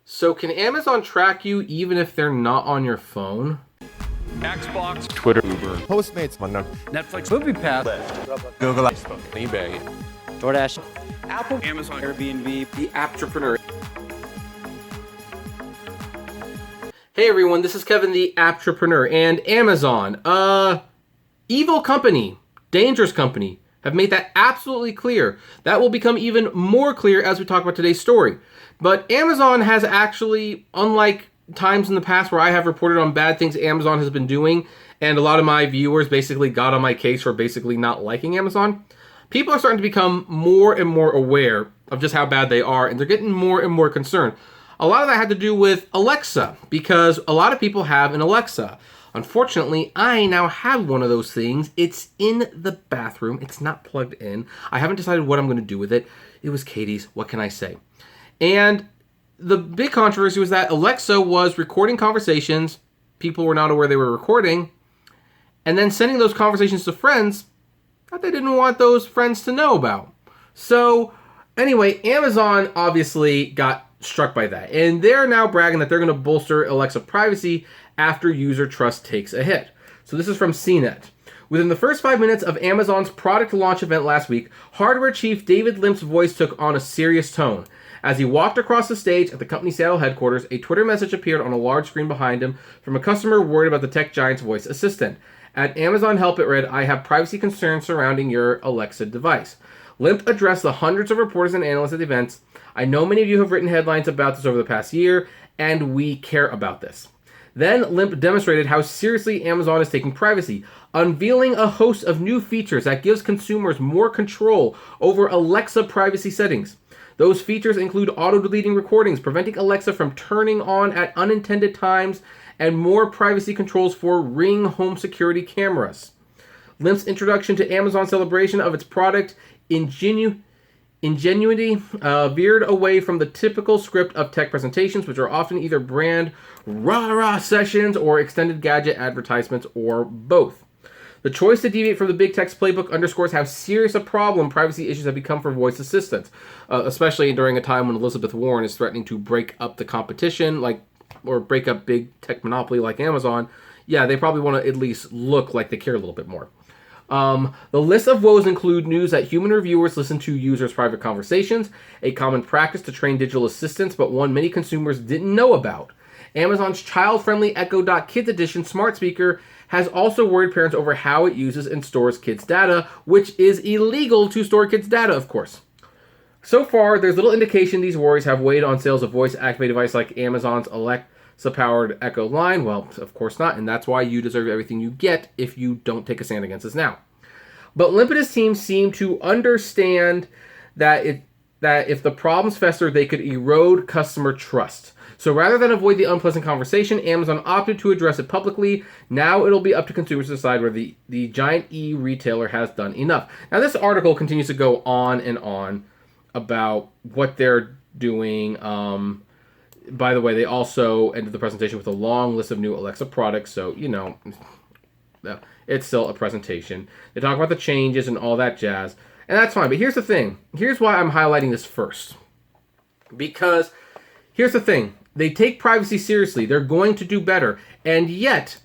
So can Amazon track you even if they're not on your phone? Xbox, Twitter, Uber, Postmates, Netflix, MoviePass, Google, Facebook, eBay, DoorDash, Apple, Amazon, Airbnb, The Apptrepreneur. Hey everyone, this is Kevin the Apptrepreneur, and Amazon, evil company, dangerous company, have made that absolutely clear. That will become even more clear as we talk about today's story. But Amazon has actually, unlike times in the past where I have reported on bad things Amazon has been doing, and a lot of my viewers basically got on my case for basically not liking Amazon, people are starting to become more and more aware of just how bad they are, and they're getting more and more concerned. A lot of that had to do with Alexa, because a lot of people have an Alexa. Unfortunately, I now have one of those things. It's in the bathroom. It's not plugged in. I haven't decided what I'm going to do with it. It was Katie's. What can I say? And the big controversy was that Alexa was recording conversations. People were not aware they were recording. And then sending those conversations to friends that they didn't want those friends to know about. So anyway, Amazon obviously got struck by that. And they're now bragging that they're going to bolster Alexa privacy after user trust takes a hit. So this is from CNET. Within the first 5 minutes of Amazon's product launch event last week, hardware chief David Limp's voice took on a serious tone. As he walked across the stage at the company's Seattle headquarters, a Twitter message appeared on a large screen behind him from a customer worried about the tech giant's voice assistant. At Amazon Help, it read, "I have privacy concerns surrounding your Alexa device." Limp addressed the hundreds of reporters and analysts at the events. "I know many of you have written headlines about this over the past year, and we care about this." Then Limp demonstrated how seriously Amazon is taking privacy, unveiling a host of new features that gives consumers more control over Alexa privacy settings. Those features include auto-deleting recordings, preventing Alexa from turning on at unintended times, and more privacy controls for Ring home security cameras. Limp's introduction to Amazon's celebration of its product ingenuity veered away from the typical script of tech presentations, which are often either brand rah-rah sessions or extended gadget advertisements, or both. The choice to deviate from the big tech's playbook underscores how serious a problem privacy issues have become for voice assistants, especially during a time when Elizabeth Warren is threatening to break up the competition, or break up big tech monopoly like Amazon. Yeah, they probably want to at least look like they care a little bit more. The list of woes include news that human reviewers listen to users' private conversations, a common practice to train digital assistants, but one many consumers didn't know about. Amazon's child-friendly Echo Dot Kids Edition smart speaker has also worried parents over how it uses and stores kids' data, which is illegal to store kids' data, of course. So far, there's little indication these worries have weighed on sales of voice-activated devices like Amazon's Alexa-powered Echo line. Well, of course not, and that's why you deserve everything you get if you don't take a stand against this now. But Limp and his team seem to understand that if the problems fester, they could erode customer trust. So rather than avoid the unpleasant conversation, Amazon opted to address it publicly. Now it'll be up to consumers to decide whether the giant e-retailer has done enough. Now this article continues to go on and on about what they're doing. By the way, they also ended the presentation with a long list of new Alexa products, so, it's still a presentation. They talk about the changes and all that jazz, and that's fine. But here's the thing. Here's why I'm highlighting this first. Because here's the thing. They take privacy seriously. They're going to do better. And yet,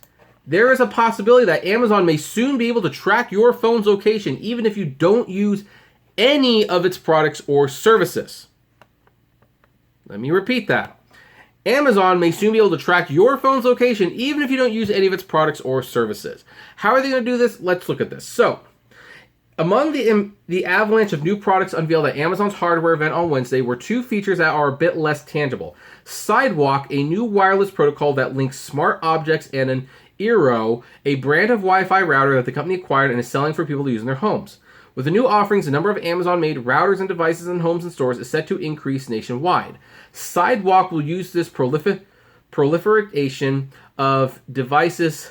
there is a possibility that Amazon may soon be able to track your phone's location, even if you don't use any of its products or services. Let me repeat that. Amazon may soon be able to track your phone's location even if you don't use any of its products or services. How are they going to do this? Let's look at this. So, among the avalanche of new products unveiled at Amazon's hardware event on Wednesday were two features that are a bit less tangible. Sidewalk, a new wireless protocol that links smart objects, and an Eero, a brand of Wi-Fi router that the company acquired and is selling for people to use in their homes. With the new offerings, the number of Amazon-made routers and devices in homes and stores is set to increase nationwide. Sidewalk will use this proliferation of devices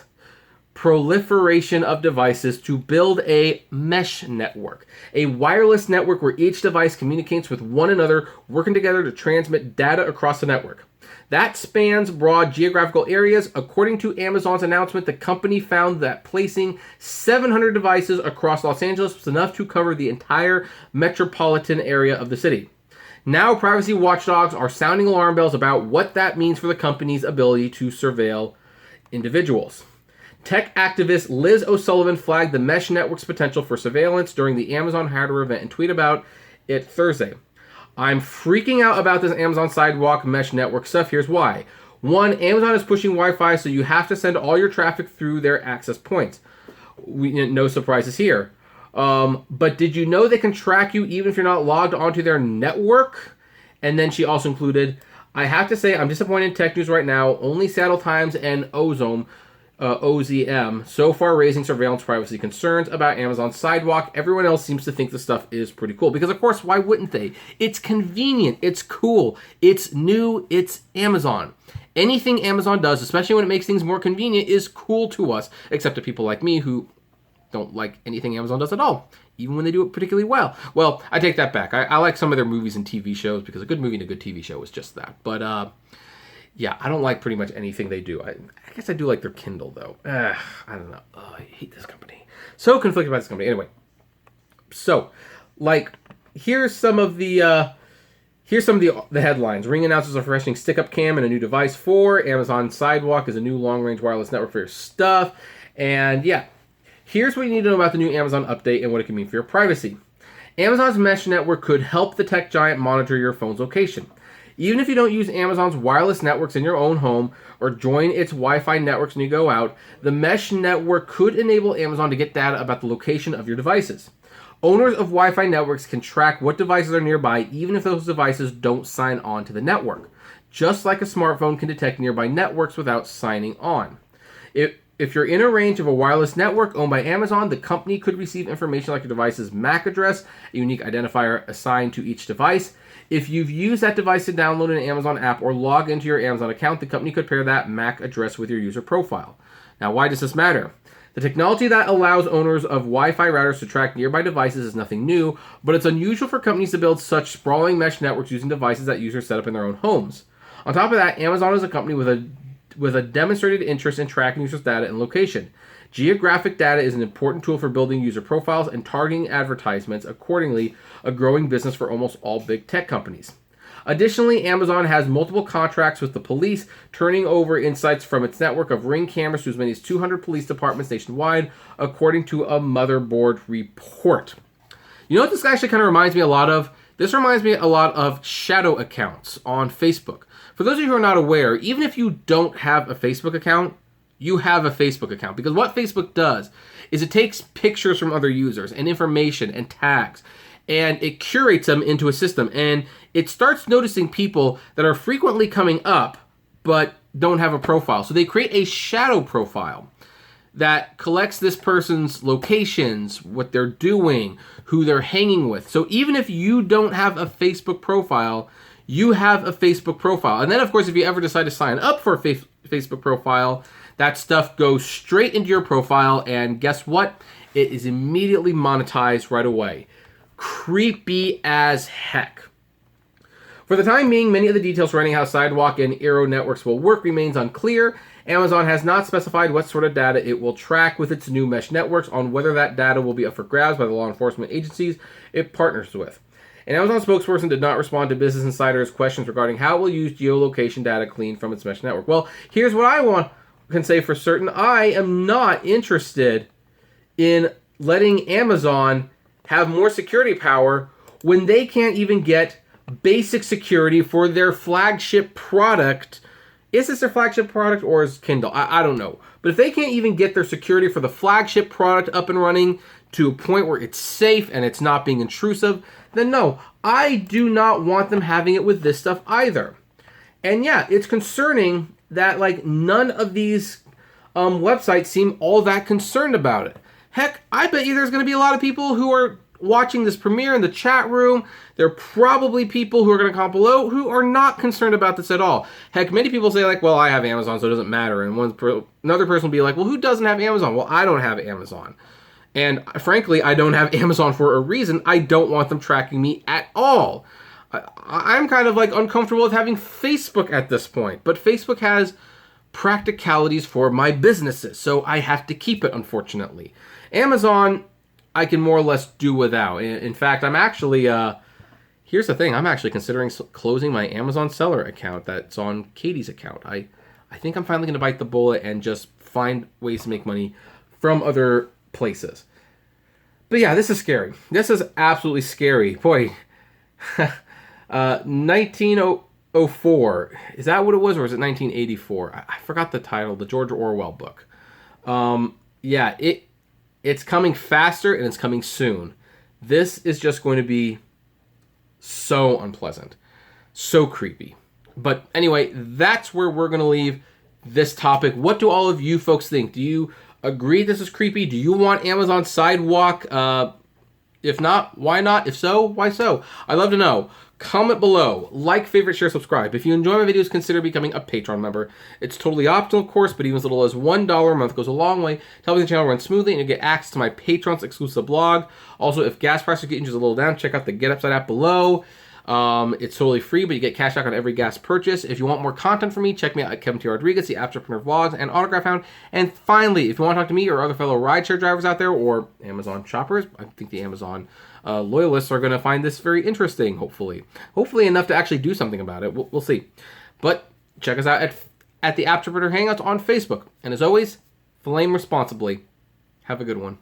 to build a mesh network, a wireless network where each device communicates with one another, working together to transmit data across the network. That spans broad geographical areas. According to Amazon's announcement, the company found that placing 700 devices across Los Angeles was enough to cover the entire metropolitan area of the city. Now, privacy watchdogs are sounding alarm bells about what that means for the company's ability to surveil individuals. Tech activist Liz O'Sullivan flagged the mesh network's potential for surveillance during the Amazon hardware event and tweeted about it Thursday. I'm freaking out about this Amazon Sidewalk mesh network stuff. Here's why. One, Amazon is pushing Wi-Fi, so you have to send all your traffic through their access points. No surprises here. But did you know they can track you even if you're not logged onto their network? And then she also included, I have to say I'm disappointed in tech news right now. Only Seattle Times and OZM so far raising surveillance privacy concerns about Amazon's Sidewalk. Everyone else seems to think the stuff is pretty cool. Because, of course, why wouldn't they? It's convenient. It's cool. It's new. It's Amazon. Anything Amazon does, especially when it makes things more convenient, is cool to us. Except to people like me who don't like anything Amazon does at all, even when they do it particularly well. Well, I take that back. I like some of their movies and TV shows because a good movie and a good TV show is just that. But, yeah, I don't like pretty much anything they do. I guess I do like their Kindle, though. I don't know. I hate this company. So conflicted about this company. Anyway, so, like, here's some of the headlines. Ring announces a refreshing stick-up cam and a new device for Amazon Sidewalk is a new long-range wireless network for your stuff. And, yeah. Here's what you need to know about the new Amazon update and what it can mean for your privacy. Amazon's mesh network could help the tech giant monitor your phone's location. Even if you don't use Amazon's wireless networks in your own home or join its Wi-Fi networks when you go out, the mesh network could enable Amazon to get data about the location of your devices. Owners of Wi-Fi networks can track what devices are nearby even if those devices don't sign on to the network, just like a smartphone can detect nearby networks without signing on. If you're in a range of a wireless network owned by Amazon, the company could receive information like your device's MAC address, a unique identifier assigned to each device. If you've used that device to download an Amazon app or log into your Amazon account, the company could pair that MAC address with your user profile. Now, why does this matter? The technology that allows owners of Wi-Fi routers to track nearby devices is nothing new, but it's unusual for companies to build such sprawling mesh networks using devices that users set up in their own homes. On top of that, Amazon is a company with a demonstrated interest in tracking users' data and location. Geographic data is an important tool for building user profiles and targeting advertisements, accordingly, a growing business for almost all big tech companies. Additionally, Amazon has multiple contracts with the police, turning over insights from its network of Ring cameras to as many as 200 police departments nationwide, according to a Motherboard report. You know what this actually kind of reminds me a lot of? This reminds me a lot of shadow accounts on Facebook. For those of you who are not aware, even if you don't have a Facebook account, you have a Facebook account. Because what Facebook does is it takes pictures from other users and information and tags, and it curates them into a system. And it starts noticing people that are frequently coming up but don't have a profile. So they create a shadow profile that collects this person's locations, what they're doing, who they're hanging with. So even if you don't have a Facebook profile, you have a Facebook profile. And then, of course, if you ever decide to sign up for a Facebook profile, that stuff goes straight into your profile, and guess what? It is immediately monetized right away. Creepy as heck. For the time being, many of the details surrounding how Sidewalk and Eero networks will work remains unclear. Amazon has not specified what sort of data it will track with its new mesh networks on whether that data will be up for grabs by the law enforcement agencies it partners with. An Amazon spokesperson did not respond to Business Insider's questions regarding how it will use geolocation data gleaned from its mesh network. Well, here's what I can say for certain. I am not interested in letting Amazon have more security power when they can't even get basic security for their flagship product. Is this their flagship product or is Kindle? I don't know. But if they can't even get their security for the flagship product up and running to a point where it's safe and it's not being intrusive, then no, I do not want them having it with this stuff either. And yeah, it's concerning that like none of these websites seem all that concerned about it. Heck, I bet you there's going to be a lot of people who are watching this premiere in the chat room. There are probably people who are going to comment below who are not concerned about this at all. Heck, many people say like, well, I have Amazon, so it doesn't matter. And another person will be like, well, who doesn't have Amazon? Well, I don't have Amazon. And frankly, I don't have Amazon for a reason. I don't want them tracking me at all. I'm kind of like uncomfortable with having Facebook at this point. But Facebook has practicalities for my businesses, so I have to keep it, unfortunately. Amazon, I can more or less do without. In fact, I'm actually, here's the thing. I'm actually considering closing my Amazon seller account that's on Katie's account. I think I'm finally going to bite the bullet and just find ways to make money from other places. But yeah, this is scary. This is absolutely scary. Boy, 1904. Is that what it was, or is it 1984? I forgot the title, the George Orwell book. Yeah, it's coming faster and it's coming soon. This is just going to be so unpleasant, so creepy. But anyway, that's where we're going to leave this topic. What do all of you folks think? Do you agree this is creepy? Do you want Amazon Sidewalk? If not, why not? If so, why so? I'd love to know. Comment below. Like, favorite, share, subscribe. If you enjoy my videos, consider becoming a Patreon member. It's totally optional, of course, but even as little as $1 a month goes a long way to helping the channel run smoothly, and you get access to my Patreon's exclusive blog. Also, if gas prices are getting just a little down, check out the Get Upside app below. It's totally free, but you get cash back on every gas purchase. If you want more content from me, check me out at Kevin T. Rodriguez, the Apptrepreneur Vlogs, and Autograph Hound. And finally, if you want to talk to me or other fellow rideshare drivers out there, or Amazon shoppers, I think the Amazon loyalists are going to find this very interesting, hopefully. Hopefully enough to actually do something about it. We'll see. But check us out at the Apptrepreneur Hangouts on Facebook. And as always, flame responsibly. Have a good one.